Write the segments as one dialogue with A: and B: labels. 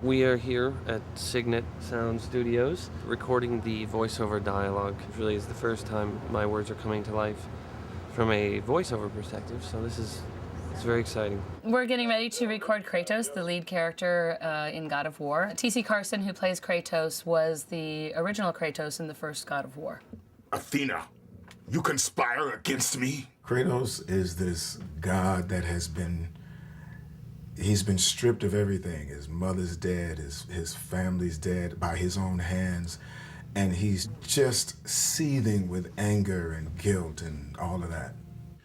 A: We are here at Signet Sound Studios recording the voiceover dialogue. It really is the first time my words are coming to life from a voiceover perspective, so it's very exciting.
B: We're getting ready to record Kratos, the lead character in God of War. T.C. Carson, who plays Kratos, was the original Kratos in the first God of War.
C: Athena, you conspire against me?
D: Kratos is this god that he's been stripped of everything. His mother's dead, his family's dead by his own hands, and he's just seething with anger and guilt and all of that.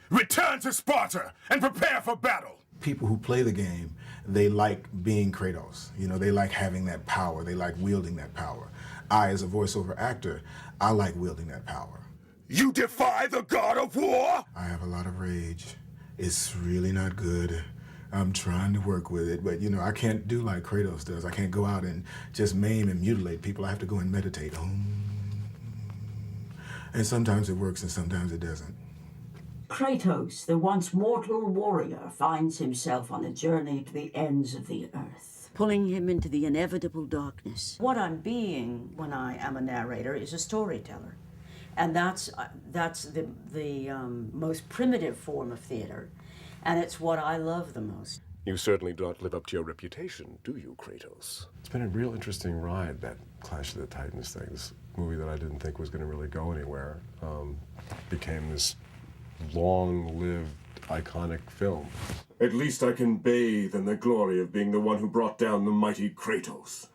C: Return to Sparta and prepare for battle!
D: People who play the game, they like being Kratos. You know, they like having that power. They like wielding that power. I, as a voiceover actor, I like wielding that power.
C: You defy the God of War?
D: I have a lot of rage. It's really not good. I'm trying to work with it, but you know, I can't do like Kratos does. I can't go out and just maim and mutilate people. I have to go and meditate. And sometimes it works and sometimes it doesn't.
E: Kratos, the once mortal warrior, finds himself on a journey to the ends of the earth,
F: pulling him into the inevitable darkness.
E: What I'm being when I am a narrator is a storyteller. And that's the most primitive form of theater. And it's what I love the most.
G: You certainly don't live up to your reputation, do you, Kratos?
H: It's been a real interesting ride, that Clash of the Titans thing. This movie that I didn't think was going to really go anywhere became this long-lived, iconic film.
I: At least I can bathe in the glory of being the one who brought down the mighty Kratos,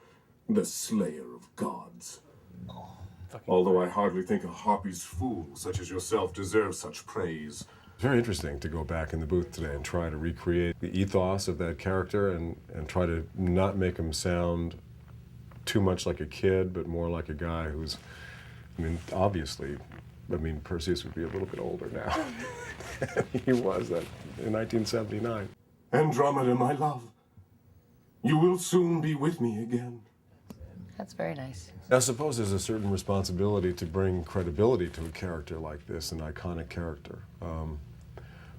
I: the slayer of gods. Although I hardly think a harpy's fool such as yourself deserves such praise.
H: It's very interesting to go back in the booth today and try to recreate the ethos of that character and try to not make him sound too much like a kid, but more like a guy who's, I mean, obviously, Perseus would be a little bit older now. He was that in 1979.
I: Andromeda, my love, you will soon be with me again.
B: That's very nice.
H: I suppose there's a certain responsibility to bring credibility to a character like this, an iconic character.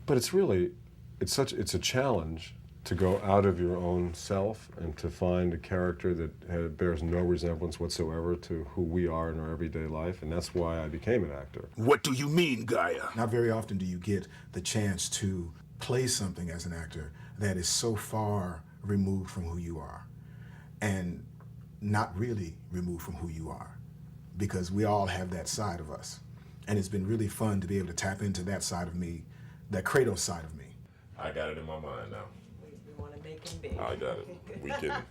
H: But it's really, it's a challenge to go out of your own self and to find a character that bears no resemblance whatsoever to who we are in our everyday life, and that's why I became an actor.
C: What do you mean, Gaia?
D: Not very often do you get the chance to play something as an actor that is so far removed from who you are, and not really removed from who you are, because we all have that side of us. And it's been really fun to be able to tap into that side of me, that Kratos side of me.
J: I got it in my mind now.
K: We want to make him big.
J: I got it. We can.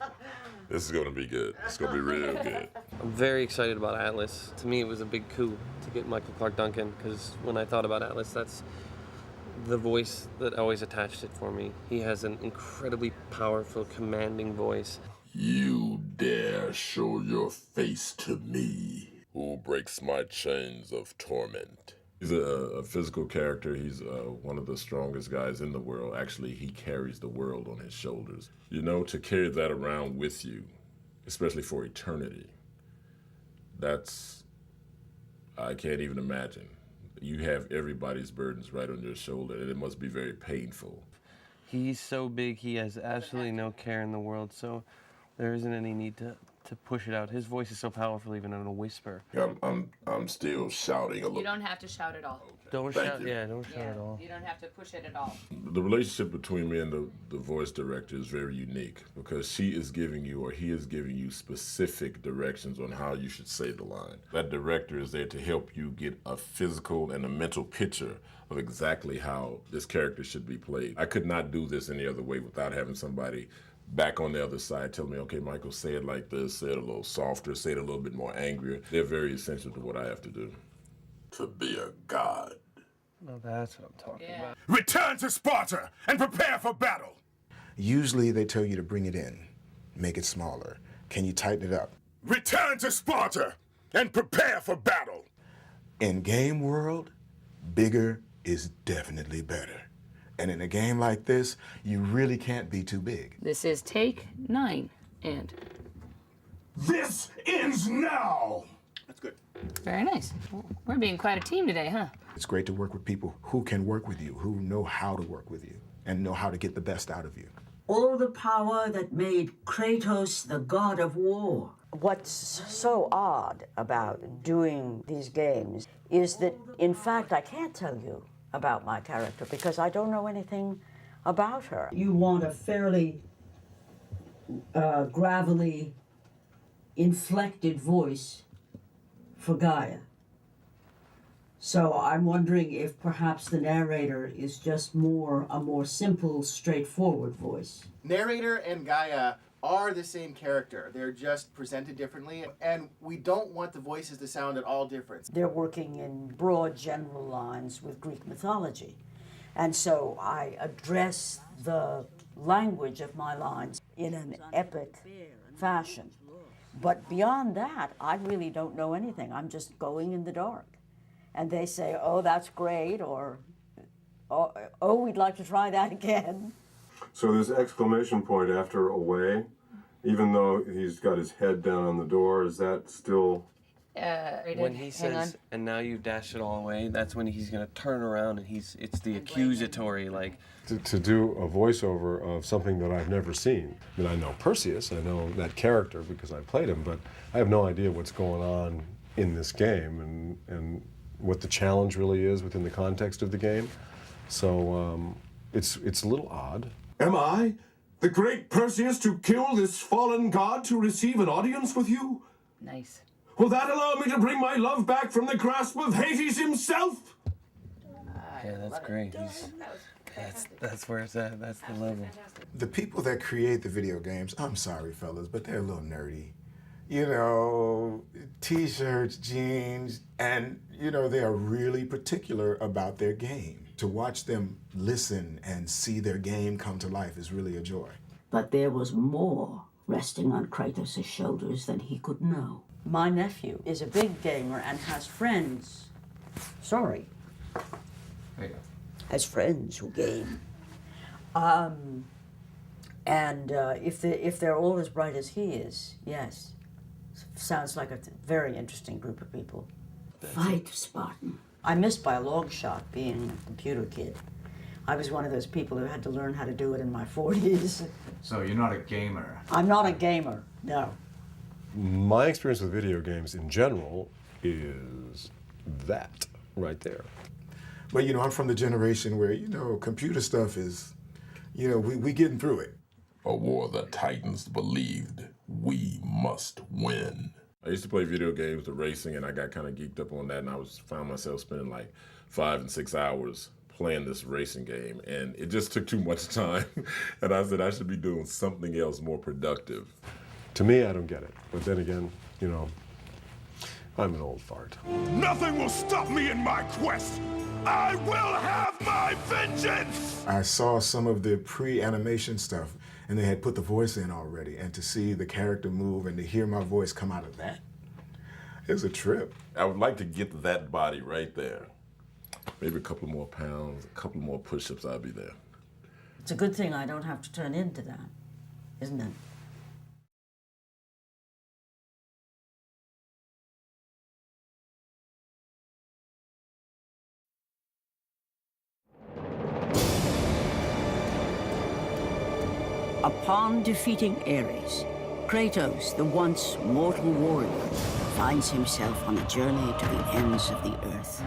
J: This is going to be good. It's going to be real good.
A: I'm very excited about Atlas. To me, it was a big coup to get Michael Clark Duncan, because when I thought about Atlas, that's the voice that always attached it for me. He has an incredibly powerful, commanding voice.
J: You dare show your face to me? Who breaks my chains of torment? He's a physical character. He's one of the strongest guys in the world. Actually, he carries the world on his shoulders. You know, to carry that around with you, especially for eternity, I can't even imagine. You have everybody's burdens right on your shoulder, and it must be very painful.
A: He's so big, he has absolutely no care in the world, so there isn't any need to push it out. His voice is so powerful, even in a whisper.
J: I'm still shouting a little.
B: You don't have to shout at all.
A: Don't shout, don't shout at all.
B: You don't have to push it at all.
J: The relationship between me and the voice director is very unique, because she is giving you, or he is giving you, specific directions on how you should say the line. That director is there to help you get a physical and a mental picture of exactly how this character should be played. I could not do this any other way without having somebody back on the other side tell me, okay, Michael, say it like this, say it a little softer, say it a little bit more angrier. They're very essential to what I have to do. To be a god.
A: Well, that's what I'm talking about.
C: Return to Sparta and prepare for battle!
D: Usually they tell you to bring it in, make it smaller. Can you tighten it up?
C: Return to Sparta and prepare for battle!
D: In game world, bigger is definitely better. And in a game like this, you really can't be too big.
B: This is take 9, and...
C: This ends now!
D: That's good.
B: Very nice. We're being quite a team today, huh?
D: It's great to work with people who can work with you, who know how to work with you, and know how to get the best out of you.
F: all the power that made Kratos the god of war.
E: What's so odd about doing these games is that, in fact, I can't tell you about my character because I don't know anything about her.
F: You want a fairly gravelly, inflected voice for Gaia. So I'm wondering if perhaps the narrator is just a more simple, straightforward voice.
L: Narrator and Gaia are the same character. They're just presented differently, and we don't want the voices to sound at all different.
E: They're working in broad general lines with Greek mythology. And so I address the language of my lines in an epic fashion. But beyond that, I really don't know anything. I'm just going in the dark. And they say, oh, that's great, or, oh, we'd like to try that again.
I: So this exclamation point after away, even though he's got his head down on the door, is that still...
A: When he says, and now you dash it all away, that's when he's going to turn around and it's the accusatory, like...
H: To do a voiceover of something that I've never seen. I mean, I know Perseus, I know that character because I played him, but I have no idea what's going on in this game and what the challenge really is within the context of the game. So it's a little odd.
I: Am I, the great Perseus, to kill this fallen god to receive an audience with you?
B: Nice.
I: Will that allow me to bring my love back from the grasp of Hades himself?
A: Yeah, that's great. That's where it's at. That's the level.
D: The people that create the video games, I'm sorry, fellas, but they're a little nerdy. You know, t-shirts, jeans, and, you know, they are really particular about their game. To watch them listen and see their game come to life is really a joy.
F: But there was more resting on Kratos' shoulders than he could know.
E: My nephew is a big gamer and has friends. Sorry.
M: There you go.
E: Has friends who game. If they're all as bright as he is, yes. Sounds like a very interesting group of people.
F: Fight, Spartan.
E: I missed by a long shot being a computer kid. I was one of those people who had to learn how to do it in my 40s.
M: So you're not a gamer?
E: I'm not a gamer, no.
H: My experience with video games in general is that right there.
D: But, you know, I'm from the generation where, you know, computer stuff is, you know, we getting through it.
J: A war the Titans believed we must win. I used to play video games, the racing, and I got kind of geeked up on that, and I found myself spending like 5 and 6 hours playing this racing game, and it just took too much time. And I said I should be doing something else more productive.
H: To me, I don't get it. But then again, you know, I'm an old fart.
C: Nothing will stop me in my quest. I will have my vengeance!
D: I saw some of the pre-animation stuff, and they had put the voice in already, and to see the character move and to hear my voice come out of that, it was a trip.
J: I would like to get that body right there. Maybe a couple more pounds, a couple more push-ups, I'll be there.
E: It's a good thing I don't have to turn into that, isn't it?
F: Upon defeating Ares, Kratos, the once mortal warrior, finds himself on a journey to the ends of the earth.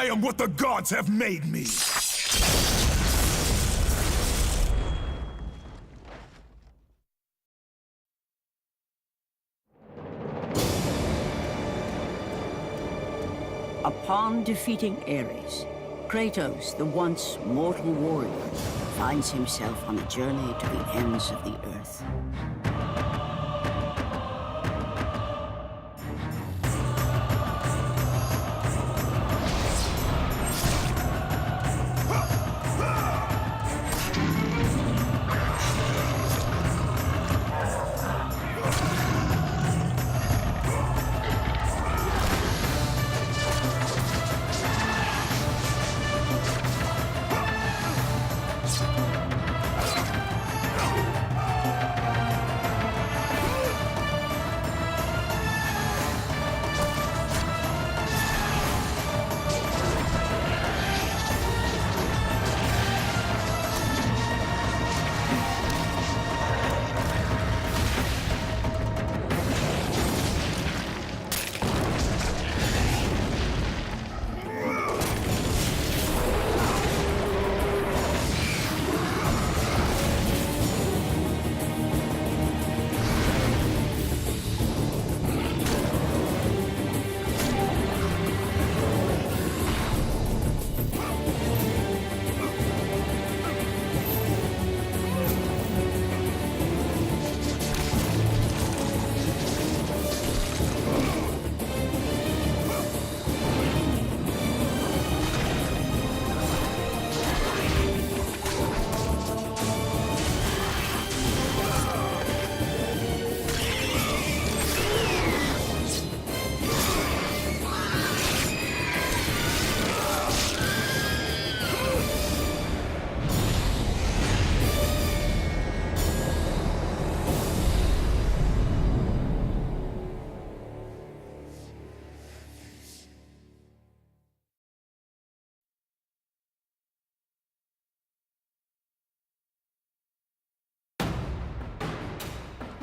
C: am what the gods have made me.
F: Upon defeating Ares, Kratos, the once mortal warrior, finds himself on a journey to the ends of the earth.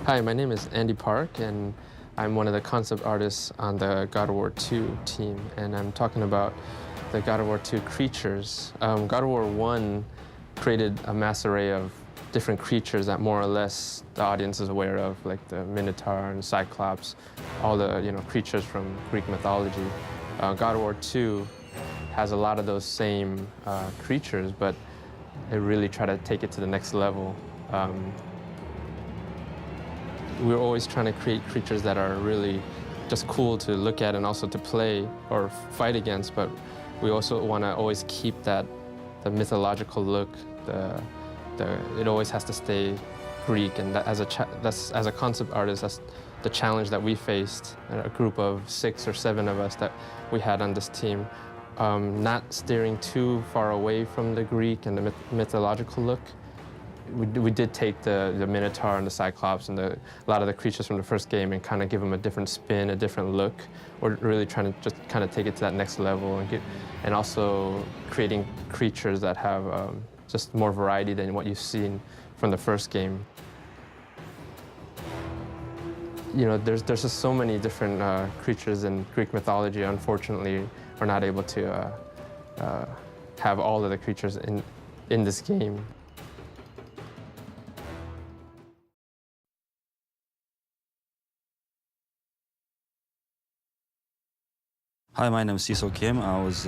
N: Hi, my name is Andy Park, and I'm one of the concept artists on the God of War 2 team, and I'm talking about the God of War 2 creatures. God of War 1 created a mass array of different creatures that more or less the audience is aware of, like the Minotaur and Cyclops, all the creatures from Greek mythology. God of War 2 has a lot of those same creatures, but they really try to take it to the next level. We're always trying to create creatures that are really just cool to look at and also to play or fight against, but we also want to always keep the mythological look. It always has to stay Greek, and that as a concept artist, that's the challenge that we faced. A group of 6 or 7 of us that we had on this team, not steering too far away from the Greek and the mythological look. We did take the Minotaur and the Cyclops and a lot of the creatures from the first game and kind of give them a different spin, a different look. We're really trying to just kind of take it to that next level and also creating creatures that have just more variety than what you've seen from the first game. There's just so many different creatures in Greek mythology. Unfortunately, we're not able to have all of the creatures in this game.
O: Hi, my name is Siso Kim. I was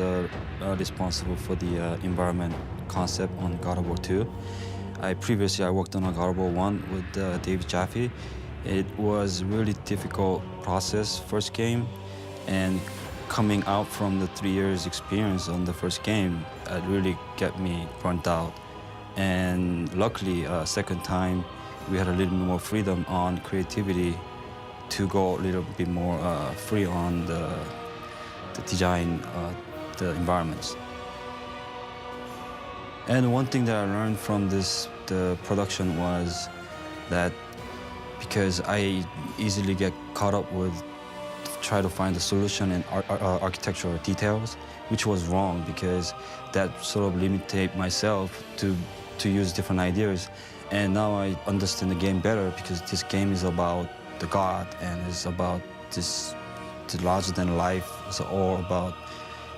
O: responsible for the environment concept on God of War 2. Previously, I worked on God of War 1 with Dave Jaffe. It was a really difficult process, first game, and coming out from the 3 years experience on the first game, it really got me burnt out. And luckily, second time, we had a little bit more freedom on creativity to go a little bit more free on the design the environments. And one thing that I learned from the production was that because I easily get caught up with try to find a solution in architectural details, which was wrong because that sort of limited myself to use different ideas. And now I understand the game better because this game is about the God and it's about this larger than life. It's all about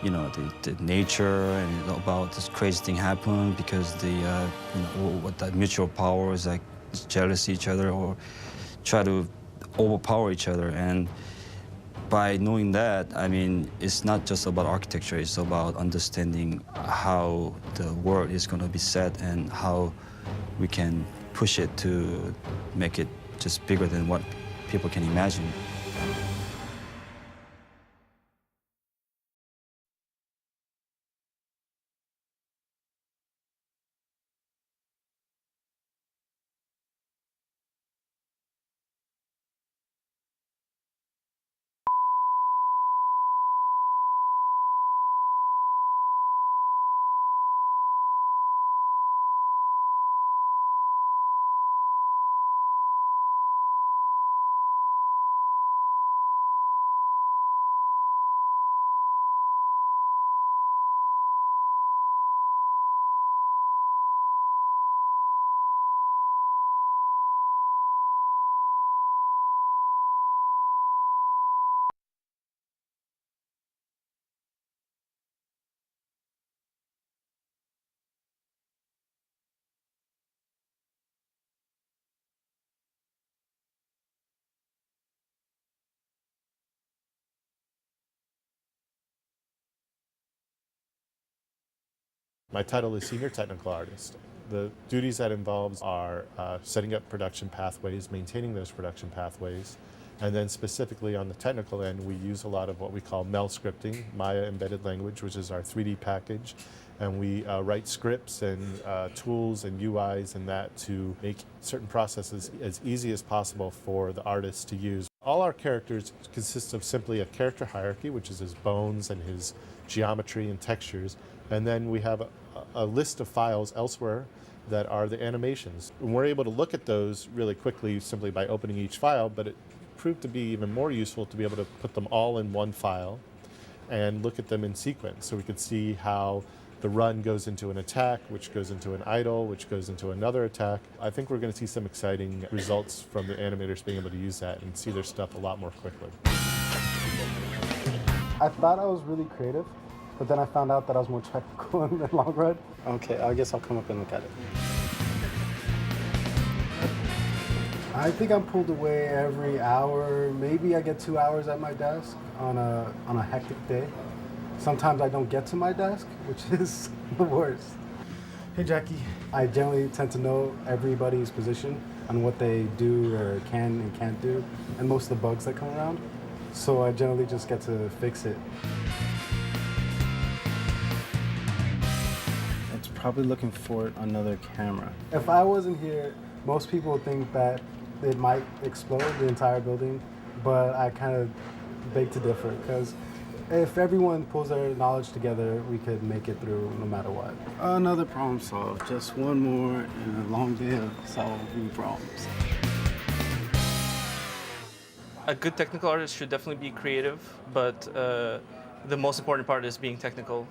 O: you know, the nature and about this crazy thing happened because the, you know, what that mutual power is like jealous each other or try to overpower each other. And by knowing that, I mean, it's not just about architecture, it's about understanding how the world is going to be set and how we can push it to make it just bigger than what people can imagine.
P: My title is Senior Technical Artist. The duties that involves are setting up production pathways, maintaining those production pathways, and then specifically on the technical end, we use a lot of what we call MEL scripting, Maya Embedded Language, which is our 3D package, and we write scripts and tools and UIs and that to make certain processes as easy as possible for the artists to use. All our characters consist of simply a character hierarchy, which is his bones and his geometry and textures, and then we have a list of files elsewhere that are the animations. And we're able to look at those really quickly simply by opening each file, but it proved to be even more useful to be able to put them all in one file and look at them in sequence. So we could see how the run goes into an attack, which goes into an idle, which goes into another attack. I think we're going to see some exciting results from the animators being able to use that and see their stuff a lot more quickly.
Q: I thought I was really creative, but then I found out that I was more technical in the long run. Okay, I guess I'll come up and look at it. I think I'm pulled away every hour. Maybe I get 2 hours at my desk on a hectic day. Sometimes I don't get to my desk, which is the worst. Hey, Jackie. I generally tend to know everybody's position on what they do or can and can't do, and most of the bugs that come around. So I generally just get to fix it. It's probably looking for another camera. If I wasn't here, most people would think that it might explode the entire building, but I kind of beg to differ, because if everyone pulls their knowledge together, we could make it through no matter what. Another problem solved. Just one more in a long day of solving problems.
R: A good technical artist should definitely be creative, but the most important part is being technical.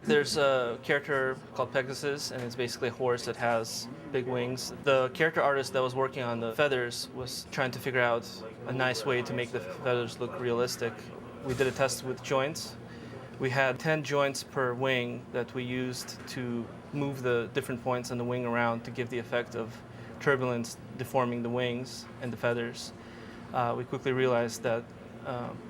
R: There's a character called Pegasus, and it's basically a horse that has big wings. The character artist that was working on the feathers was trying to figure out a nice way to make the feathers look realistic. We did a test with joints. We had 10 joints per wing that we used to move the different points on the wing around to give the effect of turbulence deforming the wings and the feathers. We quickly realized that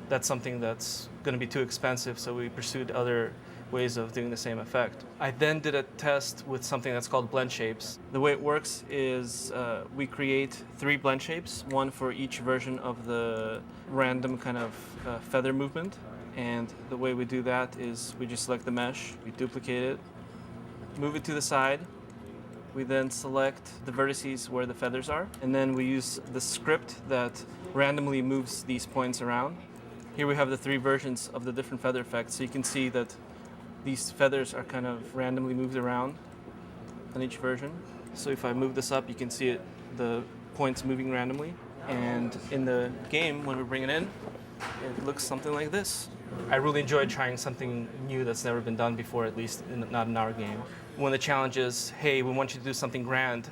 R: that's something that's going to be too expensive, so we pursued other ways of doing the same effect. I then did a test with something that's called blend shapes. The way it works is we create 3 blend shapes, one for each version of the random kind of feather movement. And the way we do that is we just select the mesh, we duplicate it, move it to the side. We then select the vertices where the feathers are, and then we use the script that randomly moves these points around. Here we have the 3 versions of the different feather effects, so you can see that these feathers are kind of randomly moved around on each version. So if I move this up, you can see it, the points moving randomly. And in the game, when we bring it in, it looks something like this. I really enjoyed trying something new that's never been done before, at least not in our game. When the challenge is, hey, we want you to do something grand,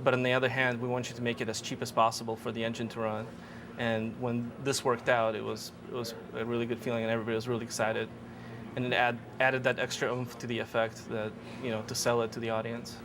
R: but on the other hand, we want you to make it as cheap as possible for the engine to run. And when this worked out, it was a really good feeling, and everybody was really excited. and it added that extra oomph to the effect that, to sell it to the audience.